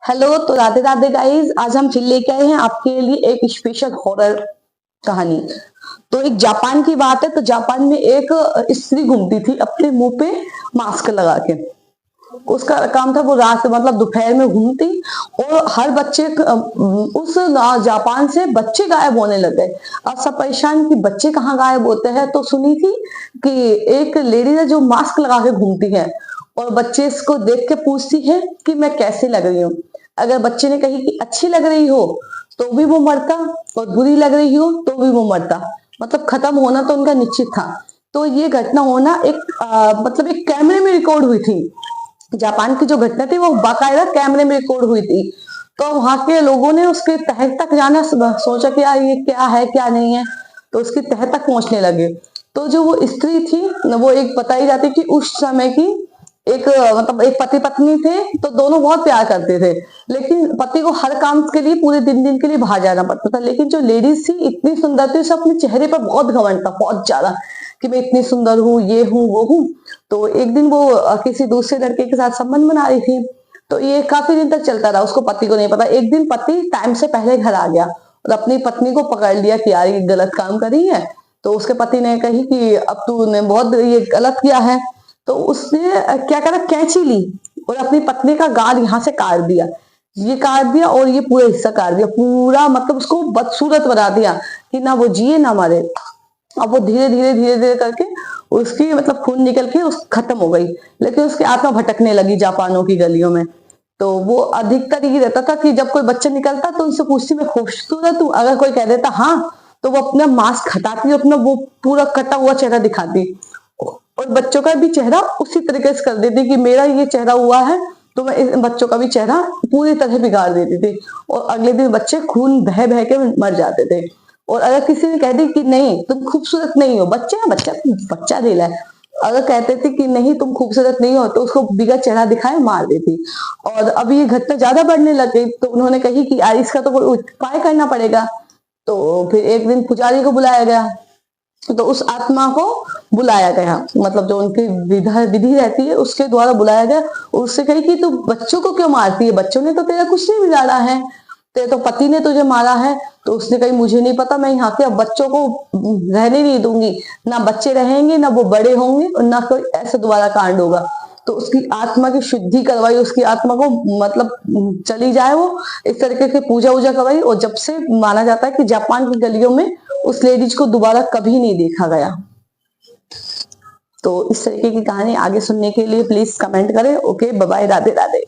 Hello, तो Radhe Radhe guys. आज हम फिर लेके आए हैं आपके लिए एक स्पेशल हॉरर कहानी। तो एक जापान की बात है। तो जापान में एक स्त्री घूमती थी अपने मुंह पे मास्क लगा के। उसका काम था वो रात मतलब दोपहर में घूमती और हर बच्चे उस जापान से बच्चे गायब होने लग गए। अब सब परेशान कि बच्चे कहाँ गायब होते हैं। तो सुनी थी कि एक लेडी है जो मास्क लगा के घूमती है और बच्चे इसको देख के पूछती है कि मैं कैसी लग रही हूँ। अगर बच्चे ने कही कि अच्छी लग रही हो तो भी वो मरता और बुरी लग रही हो तो भी वो मरता। मतलब खत्म होना तो उनका निश्चित था। तो ये घटना होना एक मतलब एक कैमरे में रिकॉर्ड हुई थी। जापान की जो घटना थी वो बाकायदा कैमरे में रिकॉर्ड हुई थी। तो वहां के लोगों ने उसके तह तक जाना सोचा कि यार ये क्या है क्या नहीं है। तो उसकी तह तक पहुंचने लगे। तो जो वो स्त्री थी वो एक बताई जाती कि उस समय की एक मतलब एक पति पत्नी थे। तो दोनों बहुत प्यार करते थे। लेकिन पति को हर काम के लिए पूरे दिन के लिए बाहर जाना पड़ता था। लेकिन जो लेडीज थी इतनी सुंदर थी, उसे अपने चेहरे पर बहुत घमंड था, बहुत ज्यादा, कि मैं इतनी सुंदर हूँ, ये हूँ वो हूँ। तो एक दिन वो किसी दूसरे लड़के के साथ संबंध बना रही थी। तो ये काफी दिन तक चलता रहा, उसको पति को नहीं पता। एक दिन पति टाइम से पहले घर आ गया और अपनी पत्नी को पकड़ लिया कि यार ये गलत काम करी है। तो उसके पति ने कही कि अब तूने बहुत ये गलत किया है। तो उसने क्या करा, कैंची ली और अपनी पत्नी का गाल यहाँ से काट दिया, ये काट दिया और ये पूरा हिस्सा काट दिया, पूरा मतलब उसको बदसूरत बना दिया कि ना वो जिए ना मरे। अब वो धीरे धीरे करके उसकी मतलब खून निकल के उस खत्म हो गई। लेकिन उसकी आत्मा भटकने लगी जापानों की गलियों में। तो वो अधिकतर ये रहता था कि जब कोई बच्चा निकलता तो उनसे पूछती मैं खूबसूरत हूँ। अगर कोई कह देता हाँ तो वो अपना मास्क हटाती, अपना वो पूरा कटा हुआ चेहरा दिखाती और बच्चों का भी चेहरा उसी तरीके से कर देती कि मेरा ये चेहरा हुआ है तो मैं इन बच्चों का भी चेहरा पूरी तरह बिगाड़ देती थी। और अगले दिन बच्चे खून बह बह के मर जाते थे। और अगर किसी ने कह दी कि नहीं तुम खूबसूरत नहीं हो, बच्चा है बच्चा बच्चा दिला है, अगर कहते थे कि नहीं तुम खूबसूरत नहीं हो तो उसको बिगड़ चेहरा दिखाए मार देती। और अब ये घटना ज्यादा बढ़ने लग गई तो उन्होंने कही कि यार इसका तो कोई उपाय करना पड़ेगा। तो फिर एक दिन पुजारी को बुलाया गया। तो उस आत्मा को बुलाया गया, मतलब जो उनकी विधि रहती है उसके द्वारा बुलाया गया। उससे कही कि तू बच्चों को क्यों मारती है, बच्चों ने तो तेरा कुछ नहीं बिगाड़ा है, तेरे तो पति ने तुझे मारा है। तो उसने कही मुझे नहीं पता, मैं यहाँ के अब बच्चों को रहने नहीं दूंगी, ना बच्चे रहेंगे ना वो बड़े होंगे और ना कोई ऐसा दोबारा कांड होगा। तो उसकी आत्मा की शुद्धि करवाई, उसकी आत्मा को मतलब चली जाए वो, इस तरीके की पूजा वूजा करवाई। और जब से माना जाता है कि जापान की गलियों में उस लेडीज को दोबारा कभी नहीं देखा गया। तो इस तरीके की कहानी आगे सुनने के लिए प्लीज कमेंट करें। Okay, bye bye, Radhe Radhe.